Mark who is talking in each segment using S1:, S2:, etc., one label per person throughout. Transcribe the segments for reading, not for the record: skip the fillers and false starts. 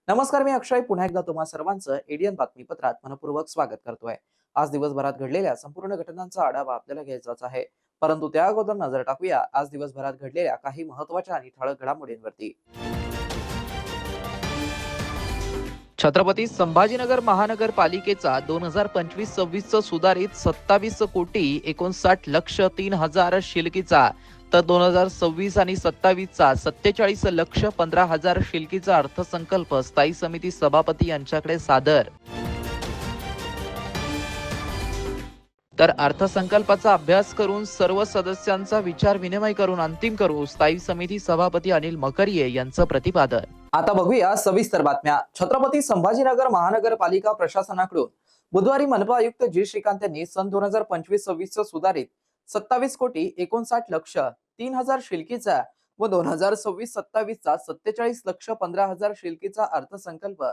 S1: नमस्कार, मी अक्षय पुन्हा एकदा तुम्हा सर्वांचं एडीएन बातमीपत्रात मनपूर्वक स्वागत करतोय। आज दिवसभरात घडलेल्या संपूर्ण घटनांचा आढावा आपल्याला घ्यायचाच आहे, परंतु त्या अगोदर नजर टाकूया आज दिवसभरात घडलेल्या काही महत्त्वाच्या आणि ठळक घडामोडींवरती। छत्रपती संभाजीनगर महानगरपालिकेचा 2025-26 सुधारित 27,59,03,000 शिल्लकीचा तर 2026 आणि 27चा 47,15,000 शिल्लकीचा अर्थसंकल्प स्थायी समिती सभापती यांच्याकडे सादर। तर अर्थसंकल्पाचा अभ्यास करून सर्व सदस्यांचा विचार विनिमय करून अंतिम करू, स्थायी समिती सभापती अनिल मकरिये यांचं प्रतिपादन। आता बघूया सविस्तर बातम्या। छत्रपती संभाजीनगर महानगरपालिका प्रशासनाकडून बुधवारी मनपा आयुक्त जी श्रीकांत यांनी सन 2025-26 सुधारित 27,59,03,000 शिल्लकीचा व 2026-27चा 47,15,000 शिल्लकीचा अर्थसंकल्प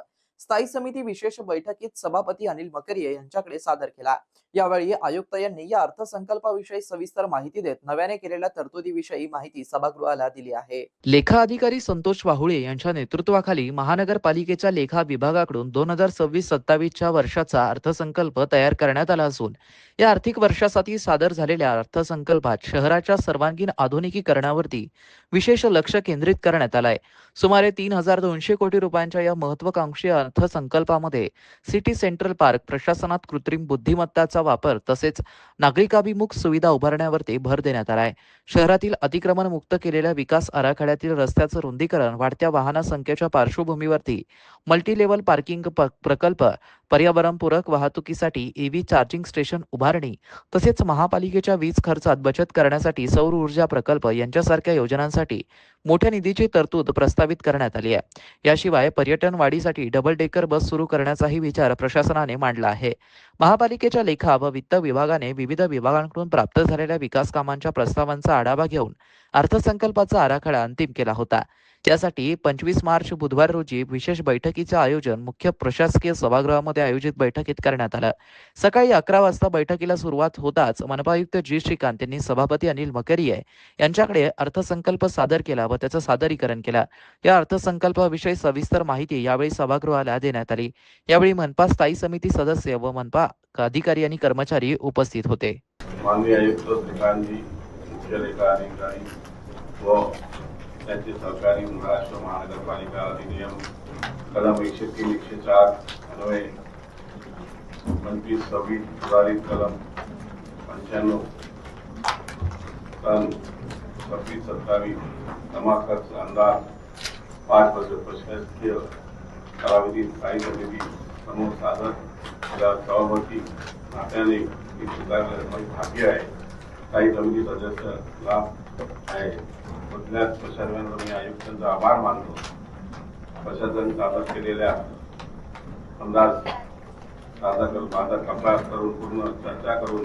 S1: स्थायी समिती विशेष बैठकीत सभापती अनिल मकरिये यांच्याकडे सादर केला। यावेळी आयुक्त यांनी या अर्थसंकल्पाविषयी सविस्तर माहिती देत नव्याने केलेल्या तरतुदीविषयी माहिती सभागृहाला दिली आहे। लेखा अधिकारी संतोष वाहुळे यांच्या नेतृत्वाखाली महानगरपालिकेच्या लेखा विभागाकडून 2026-27च्या वर्षाचा अर्थसंकल्प तयार करण्यात आला असून या आर्थिक वर्षासाठी सादर झालेल्या अर्थसंकल्पात शहराच्या सर्वांगीण आधुनिकीकरणावरती विशेष लक्ष केंद्रित करण्यात आलंय। सुमारे 3,200 कोटी रुपयांच्या या महत्त्वाकांक्षी अर्थसंकल्पामध्ये सिटी सेंट्रल पार्क प्रशासनात कृत्रिम बुद्धिमत्ताचा वापर तसेच नागरिकाभिमुख सुविधा उभारण्यावरती भर देण्यात आलाय। शहरातील अतिक्रमण मुक्त केलेल्या विकास आराखड्यातील रस्त्याचं रुंदीकरण, वाढत्या वाहन संख्येच्या पार्श्वभूमीवरती मल्टी लेव्हल पार्किंग प्रकल्प, पर्यावरणपूरक वाहतुकीसाठी ईव्ही चार्जिंग स्टेशन उभारणी तसेच महापालिकेच्या वीज खर्चात बचत करण्यासाठी सौर ऊर्जा प्रकल्प यांच्यासारख्या योजनांसाठी मोठ्या निधीची तरतूद प्रस्तावित करण्यात आली आहे। याशिवाय पर्यटन वाढीसाठी डबल डेकर बस सुरू करण्याचाही विचार प्रशासनाने मांडला आहे। महापालिकेच्या लेखा व वित्त विभागाने विविध विभागांकडून प्राप्त झालेल्या विकास कामांच्या प्रस्तावांचा आढावा घेऊन अर्थसंकल्पाचा आराखडा अंतिम केला होता। त्यासाठी 25 मार्च बुधवार रोजी विशेष बैठकीचे आयोजन मुख्य प्रशासकीय सभागृहामध्ये आयोजित बैठकीत करण्यात आलं। सकाळी 11 वाजता बैठकीला सुरुवात होताच मनपा आयुक्त जी श्रीकांत यांनी सभापती अनिल मकरिये यांच्याकडे अर्थसंकल्प सादर केला व त्याचं सादरीकरण केलं। या अर्थसंकल्पाविषयी सविस्तर माहिती यावेळी सभागृहाला देण्यात आली। यावेळी मनपा स्थायी समिती सदस्य व मनपा अधिकारी आणि कर्मचारी उपस्थित होते।
S2: माननीय आयुक्त श्रीकांतजी, मुख्य लेखा अधिकारी व त्यांचे सहकारी महाराष्ट्र महानगरपालिका अधिनियम कलम 103-104 अन्वये 25-26 सुधारित कलम 95 सन 26-27 जमा खर्च अंदाज 5 प्रशासकीय कालावधीत स्थायी समिती समोर सादर या सभापती नात्याने मी स्वीकारण्याची भाग्य आहे। स्थायी समिती सदस्य लाभ आहे। कुठल्याच प्रशासनाचा मी आयुक्तांचा आभार मानतो। प्रशासन सादर केलेल्या अंदाज अभ्यास करून पूर्ण चर्चा करून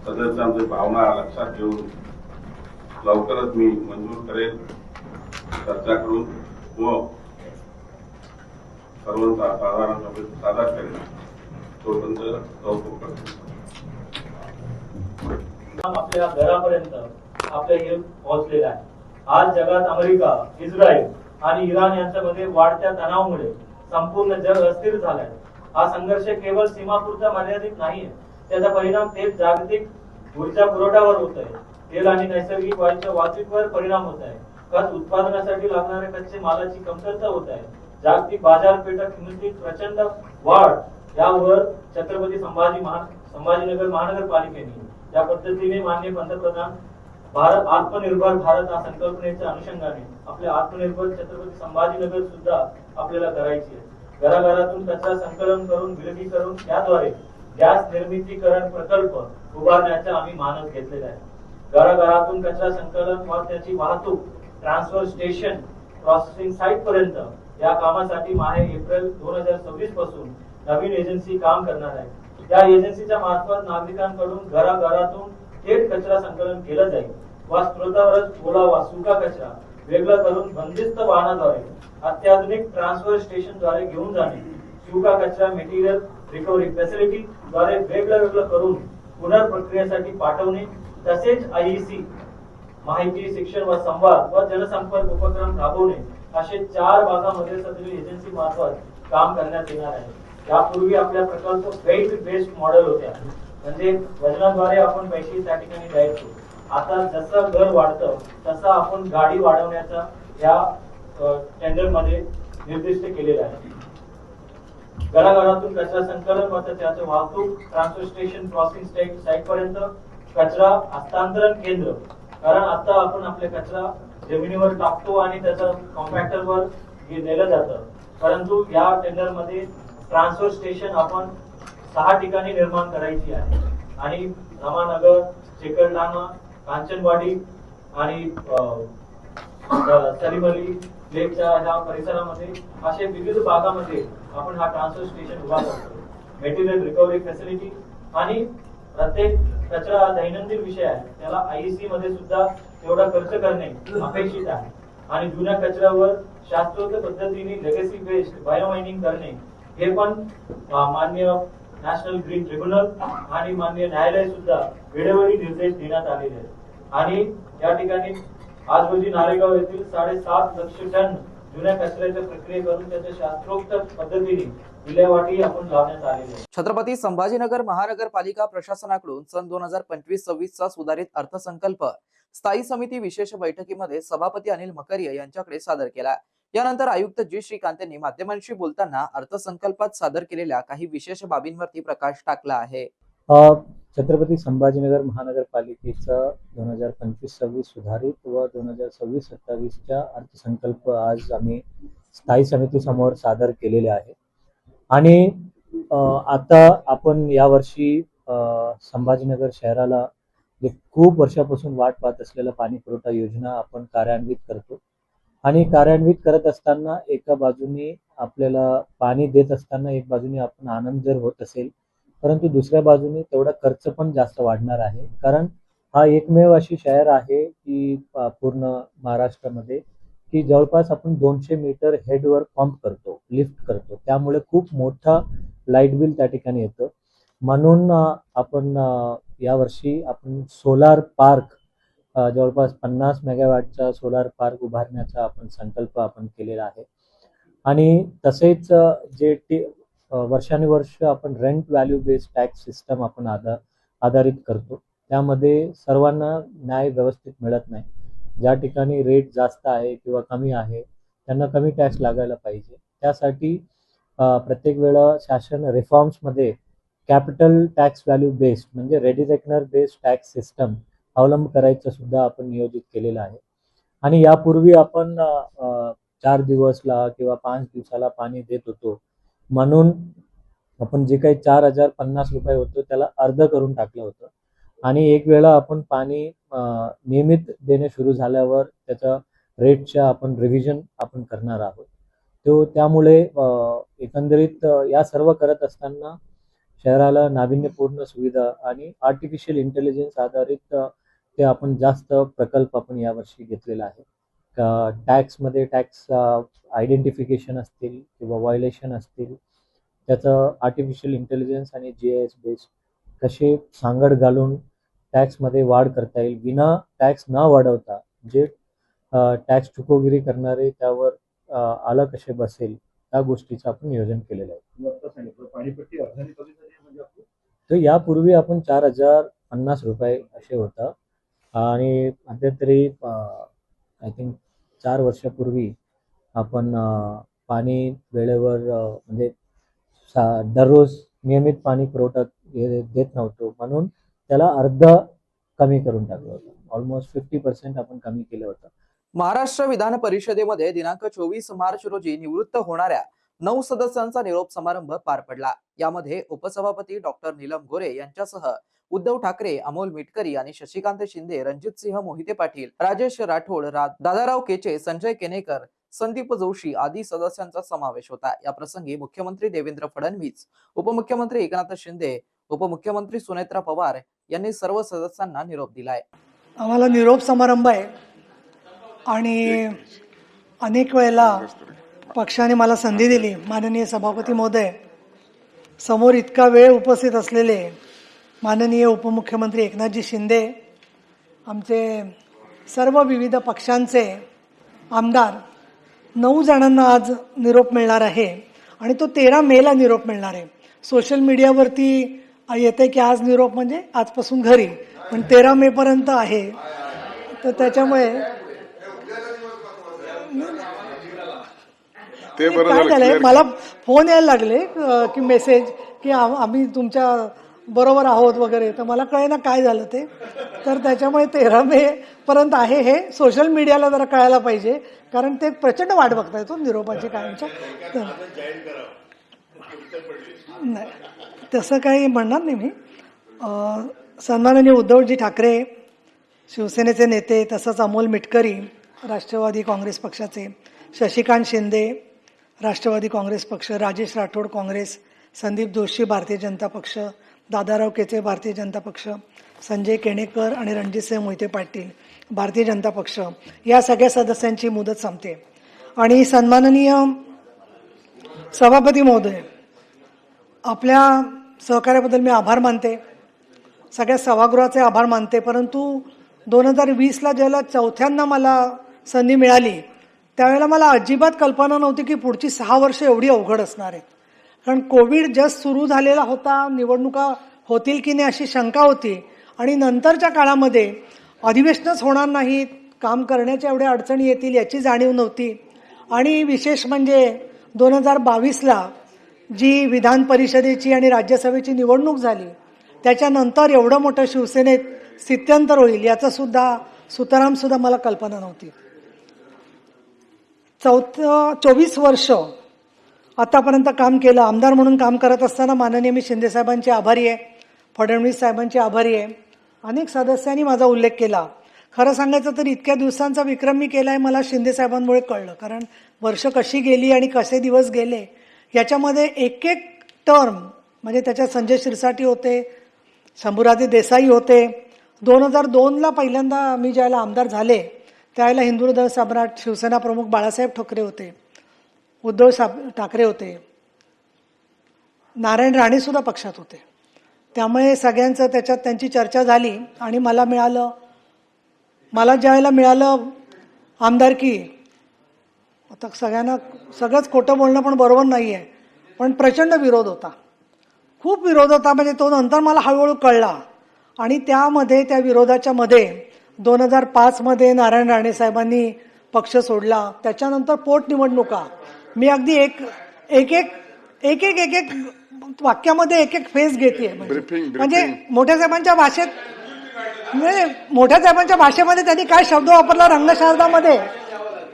S2: सदस्यांची भावना लक्षात घेऊन लवकरच मी मंजूर करेल, चर्चा करून व सर्वांचा साधारण सभेत सादर करेल। तोपर्यंत कौतुक करतो।
S3: आपल्या घरापर्यंत आपले हे पोहोचलेलं आहे। आज जगात अमेरिका, इस्रायल आणि इराण यांच्यामध्ये वाढत्या तणावामुळे संपूर्ण जग अस्थिर झालंय। हा संघर्ष केवळ सीमापुरता मर्यादित नाहीये, त्याचा परिणाम थेट जागतिक ऊर्जा पुरवठ्यावर होत आहे। तेल आणि नैसर्गिक वायूच्या वाहतुकीवर परिणाम होत आहे। खत उत्पादनासाठी लागणाऱ्या कच्चे मालाची कमतरता होत आहे। जागतिक बाजारपेठा किमतीत प्रचंड वाढ यावर छत्रपती संभाजीनगर महानगरपालिकेने या पद्धतीने माननीय पंतप्रधान भारत आत्मनिर्भर भारत या संकल्पनेच्या अनुषंगाने आपले आत्मनिर्भर छत्रपती संभाजीनगर सुद्धा आपल्याला करायची आहे। घराघरातून कचरा संकलन करून विलगीकरण याद्वारे गॅस निर्मितीकरण प्रकल्प उभारण्याचा आम्ही मानस घेतलेला आहे। घराघरातून कचरा संकलन व त्याची वाहतूक ट्रान्सफर स्टेशन प्रोसेसिंग साइट पर्यंत या कामासाठी माहे एप्रिल 2026 पासून नवीन एजन्सी काम करणार आहे। या एजन्सीच्या मार्फत नागरिकांकडून घराघरातून थेट कचरा संकलन केलं जाईल व स्त्रोतावरच ओला व सुका कचरा वेगळा करून बंदिस्त वाहनाद्वारे अत्याधुनिक ट्रान्सफर स्टेशनद्वारे घेऊन जाणे, सुका कचरा मटेरियल रिकव्हरी फॅसिलिटी द्वारे वेगळं करून पुनर्प्रक्रियेसाठी पाठवणे, तसेच आयईसी माहिती, शिक्षण व संवाद व जनसंपर्क उपक्रम राबवणे असे 4 भागामध्ये सदर एजन्सी मार्फत काम करण्यात येणार आहे. यापूर्वी आपल्या प्रकल्प वेट बेस्ड मॉडेल होत्या, म्हणजे वजनाद्वारे आपण पैसे त्या ठिकाणी द्यायचो. आता जसं घर वाढतं तसं आपण गाडी वाढवण्याचा या टेंडर मध्ये निर्दिष्ट केलेला आहे. घराघरातून कचरा संकलन व त्याचं वाहतूक, ट्रान्सफर स्टेशन, क्रॉसिंग साईट पर्यंत कचरा हस्तांतरण केंद्र, कारण आता आपण आपले कचरा जमिनीवर टाकतो आणि त्याचं कॉम्पॅक्टरवर नेलं जातं, परंतु या टेंडर मध्ये ट्रान्सफर स्टेशन आपण 6 ठिकाणी निर्माण करायची आहे आणि रामानगर, चिकलठाणा, कांचनवाडी आणि सरीमली लेकच्या ह्या परिसरामध्ये असे विविध भागामध्ये आपण हा ट्रान्सफर स्टेशन उभा करतो. मटेरियल रिकव्हरी फॅसिलिटी आणि प्रत्येक कचरा दैनंदिन विषय आहे, त्याला आयईसी मध्ये सुद्धा तेवढा खर्च करणे अपेक्षित आहे आणि जुन्या कचऱ्यावर शास्त्रोक्त पद्धतीने लेगसी बेस्ड बायोमायनिंग करणे हे पण माननीय नॅशनल ग्रीन ट्रिब्युनल आणि माननीय न्यायालय सुद्धा वेळोवेळी निर्देश देण्यात आलेले आहेत. आणि या ठिकाणी आज रोजी नारेगाव येथील 7.5 लक्ष टन जुन्या कचऱ्याच्या प्रक्रिया करून त्याच्या शास्त्रोक्त पद्धतीने विल्हेवाटी आपण लावण्यात आलेली आहे.
S1: छत्रपती संभाजीनगर महानगरपालिका प्रशासनाकडून सन 2025-26 चा सुधारित अर्थसंकल्प स्थायी समिती विशेष बैठकीमध्ये सभापती अनिल मकरिये यांच्याकडे सादर केला. यानंतर आयुक्त जी श्रीकांत यांनी माध्यमांशी बोलताना अर्थसंकल्पात सादर केलेल्या काही विशेष बाबींवरती प्रकाश टाकला आहे.
S4: छत्रपती संभाजीनगर महानगरपालिकेचा 2025-26 सुधारित व 2026-27च्या अर्थसंकल्प आज आम्ही स्थायी समितीसमोर सादर केलेले आहे. आणि आता आपण यावर्षी संभाजीनगर शहराला खूप वर्षापासून वाट पाहत असलेला पाणी पुरवठा योजना आपण कार्यान्वित करतो. आणि कार्यान्वित करत असताना एका बाजूने आपल्याला पाणी देत असताना एक बाजूने आपण आनंद जर होत असेल, परंतु दुसऱ्या बाजूने तेवढा खर्च पण जास्त वाढणार आहे. कारण हा एकमेव अशी शहर आहे की पूर्ण महाराष्ट्रामध्ये की जवळपास आपण 200 मीटर हेडवर पंप करतो, लिफ्ट करतो, त्यामुळे खूप मोठा लाईट बिल त्या ठिकाणी येतं. म्हणून आपण यावर्षी आपण सोलार पार्क जवळपास 50 मेगावॅटचा सोलार पार्क उभारण्याचा आपण संकल्प आपण केलेला आहे. आणि तसेच जे वर्षानुवर्ष आपण rent value based tax system आपण आधारित करतो, त्यामध्ये सर्वांना न्याय व्यवस्थित मिळत नाही. ज्या ठिकाणी रेट जास्त आहे किंवा कमी आहे त्यांना कमी टॅक्स लागायला पाहिजे. त्यासाठी प्रत्येक वेळा शासन रिफॉर्म्समध्ये कॅपिटल टॅक्स व्हॅल्यू बेस्ड म्हणजे ready reckoner based tax system अवलंब करायचं सुद्धा आपण नियोजित केलेलं आहे. आणि यापूर्वी आपण 4 दिवसला किंवा 5 दिवसाला पाणी देत होतो, म्हणून आपण जे काही 4050 रुपये होतं त्याला अर्ध करून टाकलं होतं. आणि एक वेळा आपण पाणी नियमित देणे सुरू झाल्यावर त्याच्या रेटच्या आपण रिव्हिजन आपण करणार आहोत. त्यामुळे एकंदरीत या सर्व करत असताना शहराला नाविन्यपूर्ण सुविधा आणि आर्टिफिशियल इंटेलिजन्स आधारित ते आपण जास्त प्रकल्प आपण यावर्षी घेतलेला आहे. टॅक्समध्ये टॅक्स आयडेंटिफिकेशन असतील किंवा व्हायोलेशन असतील, त्याचं आर्टिफिशियल इंटेलिजन्स आणि GIS बेस्ड कसे सांगड घालून टॅक्समध्ये वाढ करता येईल विना टॅक्स न वाढवता, जे टॅक्स चुकोगिरी करणारे त्यावर आला कसे बसेल त्या गोष्टीचं आपण नियोजन केलेलं आहे. तर यापूर्वी आपण 4050 रुपये असे होता आणि मध्यंतरी आय थिंक 4 वर्षापूर्वी आपण पाणी वेळेवर म्हणजे दररोज नियमित पाणी पुरवठा देत नव्हतो, म्हणून त्याला अर्ध कमी करून टाकलं होतं. ऑलमोस्ट 50% आपण कमी केलं होतं.
S1: महाराष्ट्र विधान परिषदेमध्ये दिनांक 24 मार्च रोजी निवृत्त होणाऱ्या 9 सदस्यांचा निरोप समारंभ पार पडला. यामध्ये उपसभापती डॉक्टर नीलम गोरे यांच्यासह उद्धव ठाकरे, अमोल मिटकरी आणि शशिकांत शिंदे, रणजित सिंह मोहिते पाटील, राजेश राठोड, दादाराव केचे, संजय केनेकर, संदीप जोशी आदी सदस्यांचा समावेश होता. या प्रसंगी मुख्यमंत्री देवेंद्र फडणवीस, उपमुख्यमंत्री एकनाथ शिंदे, उपमुख्यमंत्री सुनेत्रा पवार यांनी सर्व सदस्यांना निरोप दिलाय.
S5: आम्हाला निरोप समारंभ आहे आणि अनेक वेळेला पक्षाने मला संधी दिली. माननीय सभापती महोदय, समोर इतका वेळ उपस्थित असलेले माननीय उपमुख्यमंत्री एकनाथजी शिंदे, आमचे सर्व विविध पक्षांचे आमदार, 9 जणांना आज निरोप मिळणार आहे आणि तो 13 मेला निरोप मिळणार आहे. सोशल मीडियावरती येते की आज निरोप म्हणजे आजपासून घरी, पण 13 मे पर्यंत आहे. तर त्याच्यामुळे
S6: ते बरं
S5: काय
S6: झालं,
S5: झालंय,
S6: clear
S5: मला फोन यायला लागले की मेसेज की आम्ही तुमच्या बरोबर आहोत वगैरे. तर मला कळेना काय झालं ते. तर त्याच्यामुळे 13 मे पर्यंत आहे. हे सोशल मीडियाला जरा कळायला पाहिजे, कारण ते प्रचंड वाट बघताय तो निरोपाची कायमच्या. नाही, तसं काही म्हणणार नाही मी. सन्माननीय उद्धवजी ठाकरे शिवसेनेचे नेते, तसंच अमोल मिटकरी राष्ट्रवादी काँग्रेस पक्षाचे, शशिकांत शिंदे राष्ट्रवादी काँग्रेस पक्ष, राजेश राठोड काँग्रेस, संदीप जोशी भारतीय जनता पक्ष, दादाराव केचे भारतीय जनता पक्ष, संजय केणेकर आणि रणजितसिंह मोहिते पाटील भारतीय जनता पक्ष, या सगळ्या सदस्यांची मुदत संपते. आणि सन्माननीय सभापती महोदय, आपल्या सहकार्याबद्दल मी आभार मानते, सगळ्या सभागृहाचे आभार मानते. परंतु 2020ला ज्याला चौथ्यांदा मला संधी मिळाली, त्यावेळेला मला अजिबात कल्पना नव्हती की पुढची 6 वर्ष एवढी अवघड असणार आहेत. कारण कोविड जस्ट सुरू झालेला होता, निवडणुका होतील की नाही अशी शंका होती, आणि नंतरच्या काळामध्ये अधिवेशनच होणार नाहीत, काम करण्याच्या एवढ्या अडचणी येतील याची जाणीव नव्हती. आणि विशेष म्हणजे 2022ला जी विधान परिषदेची आणि राज्यसभेची निवडणूक झाली, त्याच्यानंतर एवढं मोठं शिवसेनेत स्थित्यंतर होईल याचं सुद्धा सुतरामसुद्धा मला कल्पना नव्हती. 24 वर्ष आतापर्यंत काम केलं. आमदार म्हणून काम करत असताना माननीय मी शिंदे साहेबांचे आभारी आहे, फडणवीस साहेबांचे आभारी आहे. अनेक सदस्यांनी माझा उल्लेख केला. खरं सांगायचं तर इतक्या दिवसांचा विक्रम मी केला आहे मला शिंदे साहेबांमुळे कळलं. कारण वर्ष कशी गेली आणि कसे दिवस गेले याच्यामध्ये एक एक टर्म, म्हणजे त्याच्यात संजय शिरसाटी होते, शंभूराजे देसाई होते. 2002ला पहिल्यांदा मी ज्यावेळेला आमदार झाले त्यावेळेला हिंदुहृदय सम्राट शिवसेना प्रमुख बाळासाहेब ठाकरे होते, उद्धव ठाकरे होते, नारायण राणे सुद्धा पक्षात होते. त्यामुळे सगळ्यांचं त्याच्यात त्यांची चर्चा झाली आणि मला ज्यावेळेला मिळालं आमदारकी, आता सगळंच खोटं बोलणं पण बरोबर नाही आहे, पण प्रचंड विरोध होता, खूप विरोध होता. म्हणजे तो नंतर मला हळूहळू कळला. आणि त्या विरोधाच्या मध्ये 2005मध्ये नारायण राणे साहेबांनी पक्ष सोडला. त्याच्यानंतर पोटनिवडणुका, मी अगदी एक वाक्यामध्ये एक फेज घेते. म्हणजे मोठ्या साहेबांच्या भाषेमध्ये त्यांनी काय शब्द वापरला रंगशारदामध्ये,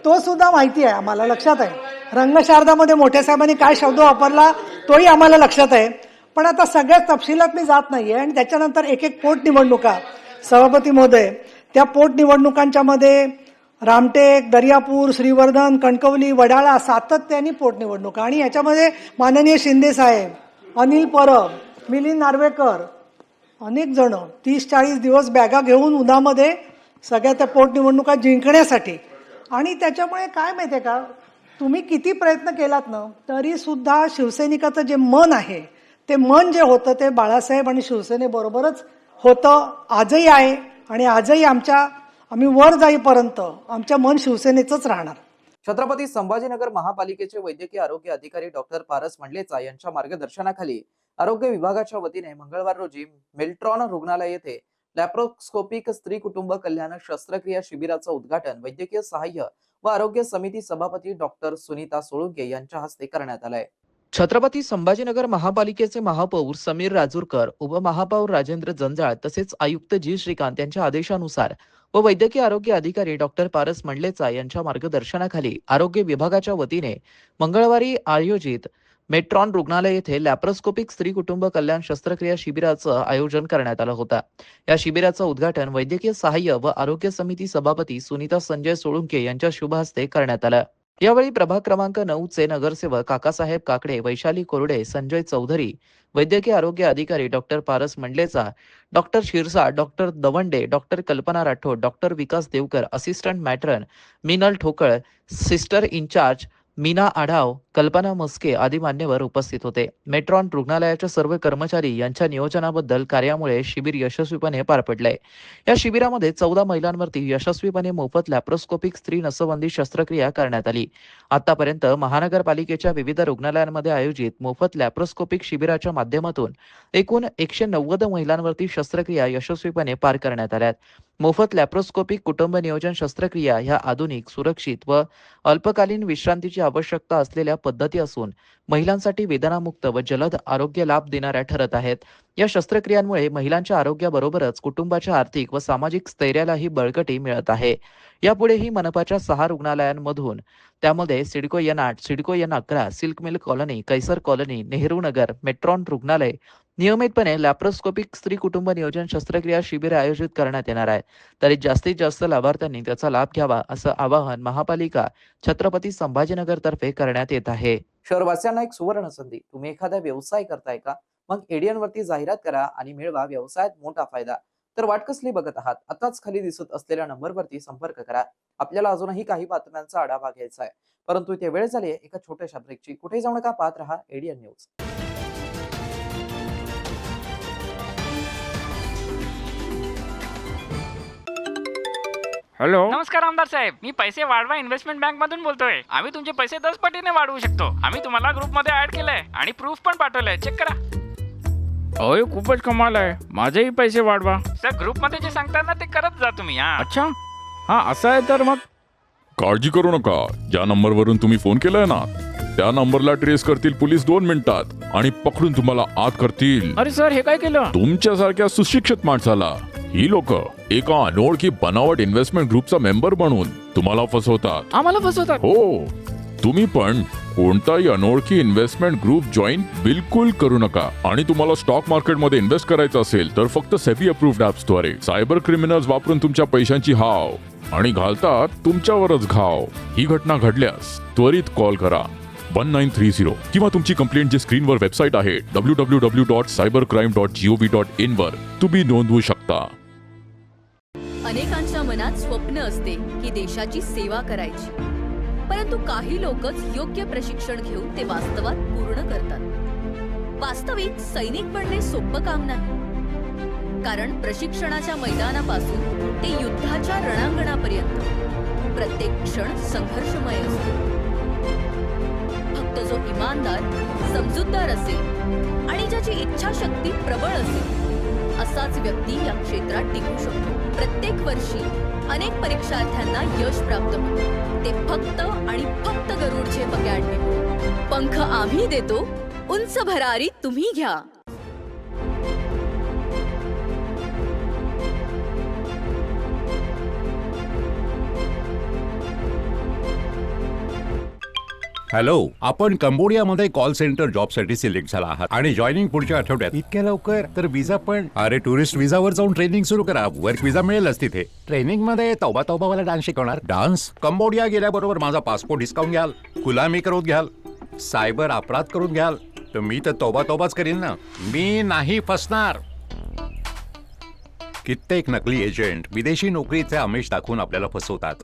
S5: तो सुद्धा माहिती आहे आम्हाला, लक्षात आहे. रंगशारदामध्ये मोठ्या साहेबांनी काय शब्द वापरला तोही आम्हाला लक्षात आहे. पण आता सगळ्याच तपशिलात मी जात नाहीये. आणि त्याच्यानंतर एक पोटनिवडणुका, सभापती महोदय, त्या पोटनिवडणुकांच्या मध्ये रामटेक, दर्यापूर, श्रीवर्धन, कणकवली, वडाळा सातत्याने पोटनिवडणुका. आणि याच्यामध्ये माननीय शिंदे साहेब, अनिल परब, मिलिंद नार्वेकर, अनेक जण 30-40 दिवस बॅगा घेऊन उन्हामध्ये सगळ्या त्या पोटनिवडणुका जिंकण्यासाठी. आणि त्याच्यामुळे काय माहितीये का, तुम्ही किती प्रयत्न केलात ना तरी सुद्धा शिवसैनिकाचं जे मन आहे, ते मन जे होतं ते बाळासाहेब आणि शिवसेनेबरोबरच होतं, आजही आहे. आणि आजही आम्ही वर जाईपर्यंत आमच्या मन शिवसेनेचंच राहणार.
S1: छत्रपती संभाजीनगर महापालिकेचे वैद्यकीय आरोग्य अधिकारी डॉक्टर पारस मंडलेचा यांच्या मार्गदर्शनाखाली आरोग्य विभागाच्या वतीने मंगळवार रोजी मेल्ट्रॉन रुग्णालय येथे लॅप्रोस्कोपिक स्त्री कुटुंब कल्याण शस्त्रक्रिया शिबिराचं उद्घाटन वैद्यकीय सहाय्य व आरोग्य समिती सभापती डॉक्टर सुनीता सोळुंके यांच्या हस्ते करण्यात आलंय. छत्रपती संभाजीनगर महापालिकेचे महापौर समीर राजूरकर, उपमहापौर राजेंद्र जंजाळ तसेच आयुक्त जी श्रीकांत यांच्या आदेशानुसार व वैद्यकीय आरोग्य अधिकारी डॉक्टर पारस मंडलेचा यांच्या मार्गदर्शनाखाली आरोग्य विभागाच्या वतीने मंगळवारी आयोजित मेट्रॉन रुग्णालय येथे लॅप्रोस्कोपिक स्त्री कुटुंब कल्याण शस्त्रक्रिया शिबिराचं आयोजन करण्यात आलं होतं. या शिबिराचं उद्घाटन वैद्यकीय सहाय्य व आरोग्य समिती सभापती सुनीता संजय सोळुंके यांच्या शुभ हस्ते करण्यात आलं. यावेळी प्रभाग क्रमांक 9 चे नगरसेवक काकासाहेब काकडे, वैशाली कोरडे, संजय चौधरी, वैद्यकीय आरोग्य अधिकारी doctor Paras Mandlecha, doctor Shirsat, doctor Dawande, doctor Kalpana Rathod, doctor Vikas Deokar, assistant matron Minal Thokal, sister in-charge Meena Adhav, कल्पना मस्के आदी मान्यवर उपस्थित होते. मेट्रॉन रुग्णालयाच्या सर्व कर्मचारी यांच्या नियोजनाबद्दल कार्यामुळे शिबिर यशस्वीपणे पार पडले. या शिबिरामध्ये 14 महिलांवरती यशस्वीपणे मोफत लॅप्रोस्कोपिक स्त्री नसबंदी शस्त्रक्रिया करण्यात आली. आतापर्यंत महानगरपालिकेच्या विविध रुग्णालयांमध्ये आयोजित मोफत लॅप्रोस्कोपिक शिबिराच्या माध्यमातून एकूण 190 महिलांवरती शस्त्रक्रिया यशस्वीपणे पार करण्यात आल्या. मोफत लॅप्रोस्कोपिक कुटुंब नियोजन शस्त्रक्रिया ह्या आधुनिक, सुरक्षित व अल्पकालीन विश्रांतीची आवश्यकता असलेल्या पद्धती असून महिलांसाठी वेदनामुक्त व जलद आरोग्य लाभ देणाऱ्या ठरत आहेत. या शस्त्रक्रियांमुळे महिलांच्या आरोग्याबरोबरच कुटुंबाच्या आर्थिक व सामाजिक स्थैर्यालाही बळकटी मिळत आहे. यापुढेही मनपाच्या 6 रुग्णालयांमधून, त्यामध्ये CIDCO N 8, CIDCO N 11, silk mill colony, Kaiser colony, Nehru Nagar, मेट्रॉन रुग्णालय नियमितपणे लॅप्रोस्कोपिक स्त्री कुटुंब नियोजन शस्त्रक्रिया शिबिर आयोजित करण्यात येणार आहे. तरी जास्तीत जास्त लाभार्थ्यांनी त्याचा लाभ घ्यावा असं आवाहन महापालिका छत्रपती संभाजीनगर तर्फे करण्यात येत आहे. शहरवासियांना एक सुवर्ण संधी. तुम्ही एखादा व्यवसाय करताय का? मग एडियन वरती जाहिरात करा आणि मिळवा व्यवसायात मोठा फायदा. तर वाट कसली बघत आहात? आताच खाली दिसत असलेल्या नंबरवरती संपर्क करा. आपल्याला अजूनही काही बातम्यांचा आढावा घ्यायचा आहे, परंतु इथे वेळ झाली आहे एका छोट्याशा ब्रेकची. कुठे जाऊ नका, पाहत रहा एडियन न्यूज.
S6: हॅलो.
S7: नमस्कार आमदार साहेब, मी पैसे वाढवा इन्व्हेस्टमेंट बँक मधून बोलतोय. आम्ही तुमचे पैसे 10 पटीने वाढवू शकतो. आम्ही तुम्हाला ग्रुप मध्ये ऍड केलंय आणि प्रूफ पण पाठवलंय, चेक करा.
S6: अय खूपच कमाल आहे. माझेही पैसे वाढवा.
S7: सर, ग्रुप मध्ये जे सांगतात ना ते करत जा तुम्ही.
S6: अच्छा, हा असं आहे तर मग.
S8: काळजी करू नका. ज्या नंबरवरून तुम्ही फोन केलाय ना त्या नंबरला ट्रेस करतील पोलीस 2 मिनिटात आणि पकडून तुम्हाला आत करतील.
S6: अरे सर, हे काय केलं?
S8: तुमच्यासारख्या सुशिक्षित माणसाला ही लोक एका अनोळखी बनावट इन्व्हेस्टमेंट ग्रुपचा मेंबर बनवून तुम्हाला फसवतात.
S6: आम्हाला फसवतात?
S8: हो, तुम्ही पण कोणताही अनोळखी इन्व्हेस्टमेंट ग्रुप जॉईन बिलकुल करू नका. आणि तुम्हाला स्टॉक मार्केटमध्ये इन्व्हेस्ट करायचं असेल तर फक्त सेबी अप्रूव्ड ऍप्स द्वारे. सायबर क्रिमिनल्स वापरून तुमच्या पैशांची हाव आणि घालतात तुमच्यावरच घाव. ही घटना घडल्यास त्वरित कॉल करा 1930 किंवा तुमची कंप्लेंट जी स्क्रीनवर वेबसाईट आहे www.cybercrime.gov.in वर तुम्ही नोंदवू शकता.
S9: अनेकांच्या मनात स्वप्न असते की देशाची सेवा करायची, परंतु काही लोकच योग्य प्रशिक्षण घेऊन ते वास्तवात पूर्ण करतात. वास्तविक सैनिक बनणे सोपं काम नाही, कारण प्रशिक्षणाच्या मैदानापासून ते युद्धाच्या रणांगणापर्यंत प्रत्येक क्षण संघर्षमय असतो. फक्त जो इमानदार, समजूतदार असेल आणि ज्याची इच्छाशक्ती प्रबळ असेल असाच व्यक्ती या क्षेत्रात टिकू शकतो. प्रत्येक वर्षी अनेक परीक्षार्थ्यांना यश प्राप्त होते, ते फक्त आणि फक्त गरुडचे अकॅडमी. पंख आम्ही देतो, उंच भरारी तुम्ही घ्या.
S10: हॅलो, आपण कंबोडियामध्ये कॉल सेंटर जॉबसाठी सिलेक्ट झाला आहात आणि जॉईनिंग पुढच्या आठवड्यात. इतक्या लवकर? तर विजा पण? अरे, टुरिस्ट विजावर जाऊन ट्रेनिंग सुरू करा. वर्क विजा मिळेलच तिथे. ट्रेनिंग मध्ये तौबा तौबा वाला डान्स शिकवणार. डान्स? कंबोडिया गेल्याबरोबर माझा पासपोर्ट डिस्काउंट घ्याल, गुलामी करून घ्याल, सायबर अपराध करून घ्याल, तर मी तर तौबा तौबाच करीन ना. मी नाही फसणार. कित्येक नकली एजंट विदेशी नोकरीचे आमिष दाखवून आपल्याला फसवतात.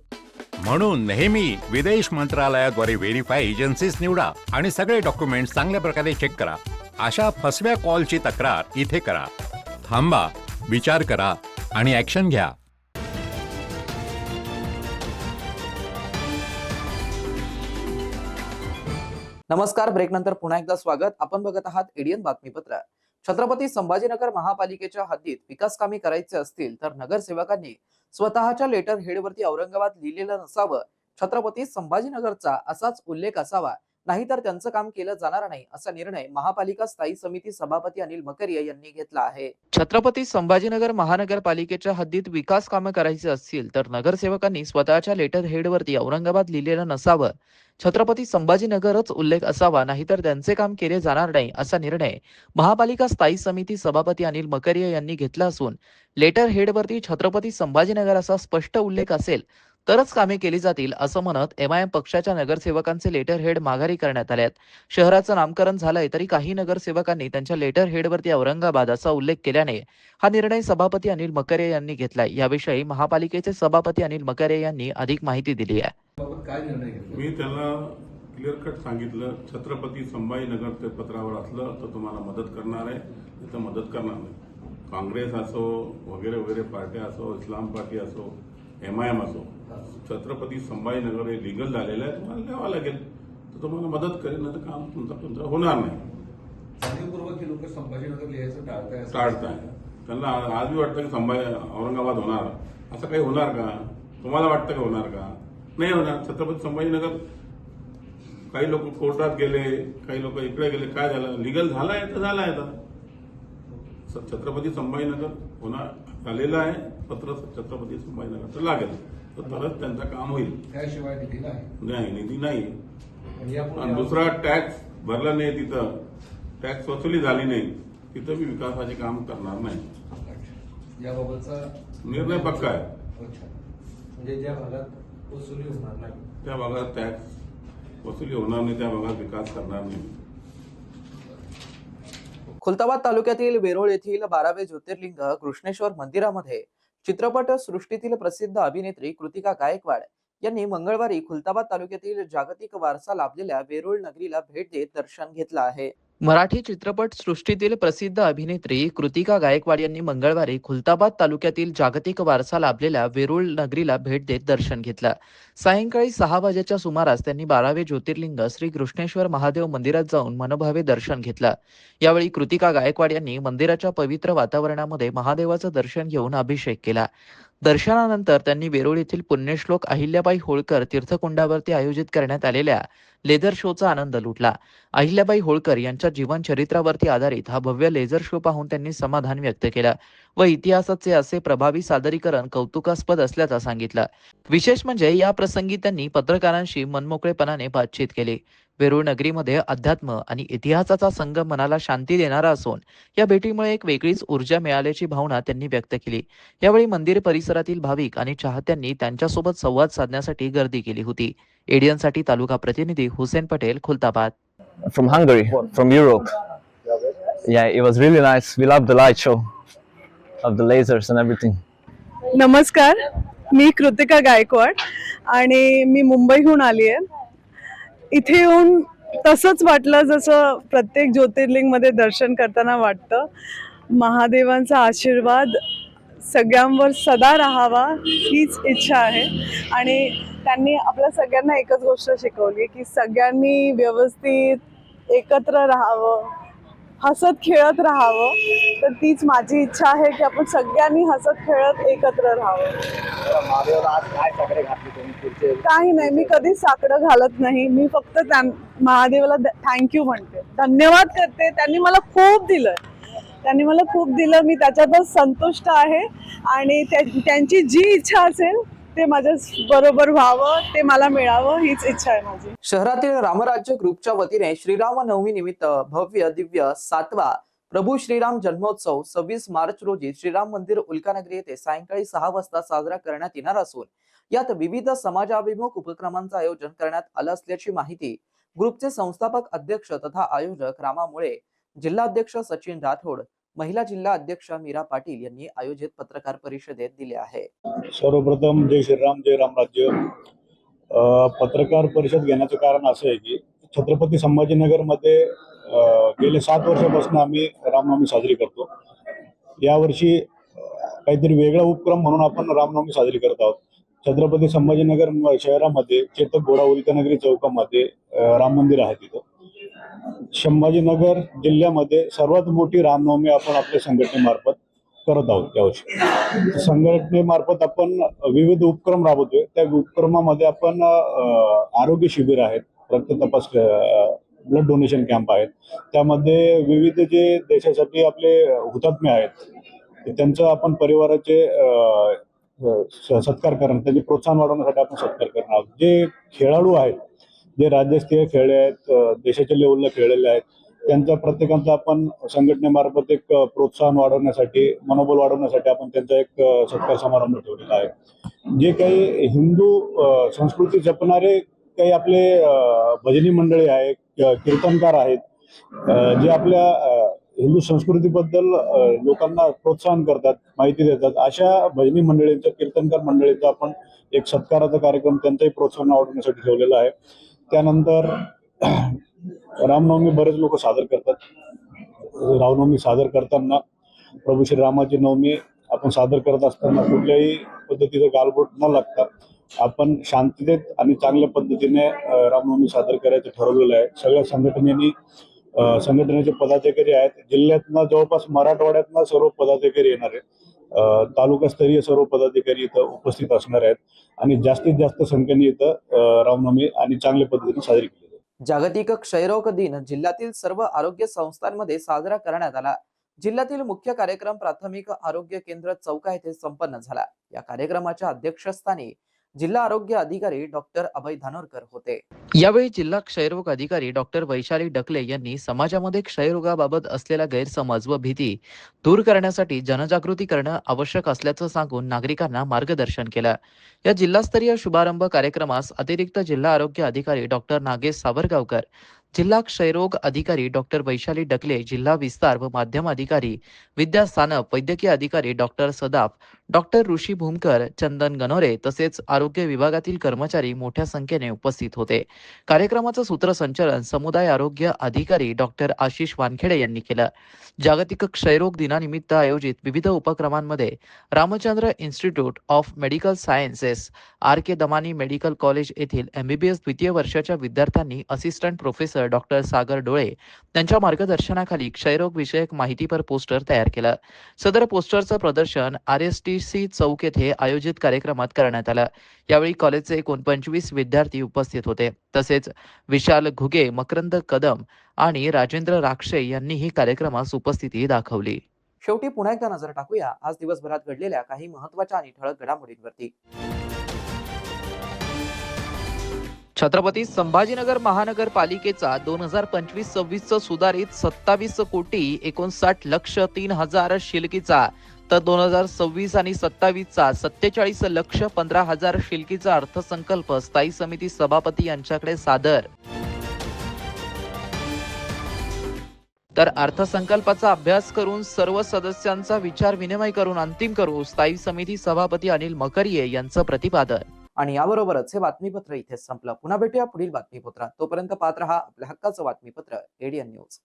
S10: म्हणून नेहमी विदेश मंत्रालयाद्वारे व्हेरीफाय एजन्सीज निवडा आणि सगळे डॉक्युमेंट चांगल्या प्रकारे चेक करा. अशा फसव्या कॉलची तक्रार इथे करा. थांबा, विचार करा आणि ऍक्शन घ्या.
S1: नमस्कार, ब्रेक नंतर पुन्हा एकदा स्वागत. आपण बघत आहात एडियन बातमीपत्र. छत्रपती संभाजीनगर महापालिकेच्या हद्दीत विकास कामे करायचे असतील तर नगरसेवकांनी स्वतःच्या लेटर हेडवरती औरंगाबाद लिहिलेलं नसावं. छत्रपती संभाजीनगरचा असाच उल्लेख असावा, नाहीतर त्यांचं काम केलं जाणार नाही, असा निर्णय महापालिका स्थायी समिती सभापती अनिल मकरिया यांनी घेतला आहे. छत्रपती संभाजीनगर महानगरपालिकेच्या हद्दीत विकास कामे करायची असतील तर नगरसेवकांनी स्वतःच्या लेटर हेडवरती औरंगाबाद लिहिलेलं नसावं. छत्रपती संभाजीनगरच उल्लेख असावा, नाहीतर त्यांचे काम केले जाणार नाही, असा निर्णय महापालिका स्थायी समिती सभापती अनिल मकरिया यांनी घेतला असून लेटर हेडवरती छत्रपती संभाजीनगर असा स्पष्ट उल्लेख असेल तरच कामे केली जातील असं म्हणत MIM पक्षाच्या नगरसेवकांचे लेटर हेड माघारी करण्यात आले आहेत. शहराचं नामकरण झालंय तरी काही नगरसेवकांनी त्यांच्या लेटर हेडवरती औरंगाबाद असा उल्लेख केल्याने हा निर्णय सभापती अनिल मकरे यांनी घेतलाय. याविषयी महापालिकेचे सभापती अनिल मकरे यांनी अधिक माहिती दिली आहे.
S2: मी त्याला क्लिअर कट सांगितलं, छत्रपती संभाजीनगर ते पत्रावर असलं तर तुम्हाला मदत करणार आहे, नाही तर मदत करणार नाही. काँग्रेस असो वगैरे वगैरे पार्ट्या असो, इस्लाम पार्टी असो, MIM असो, छत्रपती संभाजीनगर हे लिगल झालेलं आहे, तुम्हाला द्यावं लागेल. तर तुम्हाला मदत करेल, नाही तर काम तुमचं होणार नाही.
S11: जाणीवपूर्वक लोक संभाजीनगर लिहायचं
S2: टाळताय. त्यांना आज बी वाटतं की औरंगाबाद होणार, असं काही होणार का? तुम्हाला वाटतं का होणार का? नाही होणार. छत्रपती संभाजीनगर काही लोक कोर्टात गेले, काही लोक इकडे गेले, काय झालं? लिगल झालाय तर झालाय. आता छत्रपती संभाजीनगर होणार झालेलं आहे, पत्र छत्रपती संभाजीनगर लागेल, तर तरच त्यांचं काम होईल.
S11: त्याशिवाय निधी
S2: नाही, निधी नाही. आणि दुसरा टॅक्स भरला नाही, तिथं टॅक्स वसुली झाली नाही, तिथं मी विकासाचे काम करणार नाही.
S11: याबाबतचा
S2: निर्णय पक्का आहे.
S11: म्हणजे ज्या भागात वसुली होणार नाही
S2: त्या भागात टॅक्स वसुली होणार नाही, त्या भागात विकास करणार नाही.
S1: खुलताबाद तालुक्यातील वेरोळ येथील 12वे ज्योतिर्लिंग कृष्णेश्वर मंदिरामध्ये चित्रपट सृष्टीतील प्रसिद्ध अभिनेत्री कृतिका गायकवाड यांनी मंगळवारी खुलताबाद तालुक्यातील जागतिक वारसा लाभलेल्या वेरूळ नगरीला भेट देत दर्शन घेतलं आहे. मराठी चित्रपट सृष्टीतील प्रसिद्ध अभिनेत्री कृतिका गायकवाड यांनी मंगळवारी खुलताबाद तालुक्यातील जागतिक वारसा लाभलेल्या वेरूळ नगरीला भेट देत दर्शन घेतलं. सायंकाळी 6 वाजेच्या सुमारास त्यांनी 12वे ज्योतिर्लिंग श्री कृष्णेश्वर महादेव मंदिरात जाऊन मनभावे दर्शन घेतलं. यावेळी कृतिका गायकवाड यांनी मंदिराच्या पवित्र वातावरणामध्ये महादेवाचं दर्शन घेऊन अभिषेक केला. दर्शनानंतर त्यांनी वेरूळ येथील पुण्यश्लोक अहिल्याबाई होळकर तीर्थकुंडावरती आयोजित करण्यात आलेल्या लेझर शोचा आनंद लुटला. अहिल्याबाई होळकर यांच्या जीवन चरित्रावरती आधारित हा भव्य लेझर शो पाहून त्यांनी समाधान व्यक्त केलं व इतिहासाचे असे प्रभावी सादरीकरण कौतुकास्पद असल्याचं सांगितलं. विशेष म्हणजे या प्रसंगी त्यांनी पत्रकारांशी मनमोकळेपणाने बातचीत केली. वेरूळ नगरीमध्ये अध्यात्म आणि इतिहासाचा संगम मनाला शांती देणारा असून या भेटीमुळे एक वेगळीच ऊर्जा मिळाल्याची भावना त्यांनी व्यक्त केली. यावेळी मंदिर परिसरातील भाविक आणि चाहत्यांनी त्यांच्यासोबत संवाद साधण्यासाठी गर्दी केली होती. एडियनसाठी तालुका प्रतिनिधी Hussain Patel, Khultabad.
S12: From Hungary, from Europe. Yeah, it was really nice. We loved the light show of the lasers and everything.
S13: नमस्कार, मी कृतिका गायकवाड आणि मी मुंबईहून आली आहे. इथे येऊन तसंच वाटलं जसं प्रत्येक ज्योतिर्लिंगमध्ये दर्शन करताना वाटतं. महादेवांचा आशीर्वाद सगळ्यांवर सदा राहावा हीच इच्छा आहे आणि त्यांनी आपल्या सगळ्यांना एकच गोष्ट शिकवली की सगळ्यांनी व्यवस्थित एकत्र राहावं, हसत खेळत राहावं. तर तीच माझी इच्छा आहे की आपण सगळ्यांनी हसत खेळत एकत्र राहावं. काही नाही, मी कधीच साकडं घालत नाही. मी फक्त महादेवाला थँक्यू म्हणते, धन्यवाद करते. त्यांनी मला खूप दिलं, मी त्याच्यातच संतुष्ट आहे आणि त्यांची जी इच्छा असेल ते माझ्या बरोबर व्हावं, ते मला मिळावं हीच इच्छा आहे माझी.
S1: शहरातील रामराज्य ग्रुपच्या वतीने श्रीराम नवमी निमित्त भव्य दिव्य 7वा प्रभू श्रीराम जन्मोत्सव 26 मार्च रोजी श्रीराम मंदिर उल्कानगरी येथे सायंकाळी 6 वाजता साजरा करण्यात येणार असून यात विविध समाजाभिमुख उपक्रमांचं आयोजन करण्यात आलं असल्याची माहिती ग्रुपचे संस्थापक अध्यक्ष तथा आयोजक रामा मुळे, जिल्हाध्यक्ष सचिन राठोड, महिला जिल्हा अध्यक्ष मीरा पाटील यांनी आयोजित पत्रकार परिषदेत दिले आहे.
S14: सर्वप्रथम जय श्रीराम, जय रामराज्य. पत्रकार परिषद घेण्याचं कारण असं आहे की छत्रपती संभाजीनगरमध्ये गेले 7 वर्षापासून आम्ही रामनवमी साजरी करतो. यावर्षी काहीतरी वेगळा उपक्रम म्हणून आपण रामनवमी साजरी करत आहोत. छत्रपती संभाजीनगर शहरामध्ये चेतक घोडा उल्कानगरी चौकामध्ये राम मंदिर आहे. तिथं संभाजीनगर जिल्ह्यामध्ये सर्वात मोठी रामनवमी आपण आपल्या संघटनेमार्फत करत आहोत. यावर्षी संघटनेमार्फत आपण विविध उपक्रम राबवतोय. त्या उपक्रमामध्ये आपण आरोग्य शिबिर आहेत, रक्त तपास, ब्लड डोनेशन कॅम्प आहेत. त्यामध्ये विविध जे देशासाठी आपले हुतात्मे आहेत त्यांचं आपण परिवाराचे सत्कार करणं, त्याचे प्रोत्साहन वाढवण्यासाठी आपण सत्कार करणार आहोत. जे खेळाडू आहेत, जे राज्यस्तरीय खेळले आहेत, देशाच्या लेवलला खेळलेले आहेत, त्यांच्या प्रत्येकांचा आपण संघटनेमार्फत एक प्रोत्साहन वाढवण्यासाठी, मनोबल वाढवण्यासाठी आपण त्यांचा एक सत्कार समारंभ ठेवलेला आहे. जे काही हिंदू संस्कृती जपणारे काही आपले भजनी मंडळी आहेत, कीर्तनकार आहेत, जे आपल्या हिंदू संस्कृतीबद्दल लोकांना प्रोत्साहन करतात, माहिती देतात, अशा भजनी मंडळींचा, कीर्तनकार मंडळींचा आपण एक सत्काराचा कार्यक्रम त्यांचाही प्रोत्साहन वाढवण्यासाठी ठेवलेला आहे. त्यानंतर रामनवमी बरेच लोक सादर करतात. रामनवमी सादर करताना, प्रभू श्री रामाची नवमी आपण सादर करत असताना कुठल्याही पद्धतीचं गालबोट न लागता आपण शांततेत आणि चांगल्या पद्धतीने रामनवमी सादर करायचं ठरवलेलं आहे. सगळ्या संघटनेचे पदाधिकारी आहेत. जिल्ह्यातनं जवळपास मराठवाड्यातनं सर्व पदाधिकारी येणार आहेत. तालुकास्तरीय सर्व पदाधिकारी इथं उपस्थित असणार आहेत आणि जास्तीत जास्त संख्येने इथं रामनवमी आणि चांगल्या पद्धतीने साजरी केली जाईल.
S1: जागतिक क्षयरोग दिन जिल्ह्यातील सर्व आरोग्य संस्थांमध्ये साजरा करण्यात आला. जिल्ह्यातील मुख्य कार्यक्रम प्राथमिक आरोग्य केंद्र चौका येथे संपन्न झाला. या कार्यक्रमाच्या अध्यक्षस्थानी जिल्हा आरोग्य अधिकारी डॉक्टर अभय धानोरकर होते. यावेळी जिल्हा क्षयरोग अधिकारी डॉक्टर वैशाली डकले यांनी समाजामध्ये क्षयरोगाबाबत असलेला गैरसमज व भीती दूर करण्यासाठी जनजागृती करणं आवश्यक असल्याचं सांगून नागरिकांना मार्गदर्शन केलं. या जिल्हास्तरीय शुभारंभ कार्यक्रमास अतिरिक्त जिल्हा आरोग्य अधिकारी डॉक्टर नागेश सावरगावकर, जिल्हा क्षयरोग अधिकारी डॉक्टर वैशाली डकले, जिल्हा विस्तार व माध्यम अधिकारी विद्या सानप, वैद्यकीय अधिकारी डॉक्टर सदाफ, डॉक्टर ऋषी भूमकर, चंदन गणोरे तसेच आरोग्य विभागातील कर्मचारी मोठ्या संख्येने उपस्थित होते. कार्यक्रमाचं सूत्रसंचालन समुदाय आरोग्य अधिकारी डॉक्टर आशिष वानखेडे यांनी केलं. जागतिक क्षयरोग दिनानिमित्त आयोजित विविध उपक्रमांमध्ये Ramchandra institute of medical sciences, RK Damani medical college येथील MBBS द्वितीय वर्षाच्या विद्यार्थ्यांनी असिस्टंट प्रोफेसर डॉक्टर सागर डोळे यांच्या मार्गदर्शनाखाली क्षयरोग विषयक माहितीपर पोस्टर तयार केलं. सदर पोस्टरचं प्रदर्शन RSTC चौक येथे आयोजित कार्यक्रमात करण्यात आलं. यावेळी कॉलेजचे 25 विद्यार्थी उपस्थित होते. तसेच विशाल घुगे, मकरंद कदम आणि राजेंद्र राक्षे यांनीही कार्यक्रमास उपस्थिती दाखवली. शेवटी पुन्हा एकदा नजर टाकूया आज दिवसभरात घडलेल्या काही महत्त्वाच्या आणि ठळक घडामोडींवरती. छत्रपती संभाजीनगर महानगरपालिकेचा 2025-26 सुधारित 27,59,03,000 शिलकीचा तर 2026 आणि 27चा 47,15,000 शिलकीचा अर्थसंकल्प स्थायी समिती सभापती यांच्याकडे सादर. तर अर्थसंकल्पाचा अभ्यास करून सर्व सदस्यांचा विचार विनिमय करून अंतिम करू, स्थायी समिती सभापती अनिल मकरिये यांचं प्रतिपादन. आणि याबरोबरच हे बातमीपत्र इथे संपलं. पुन्हा भेटूया पुढील बातमीपत्रात. तोपर्यंत पाहत रहा आपल्या हक्काचं बातमीपत्र ADN न्यूज.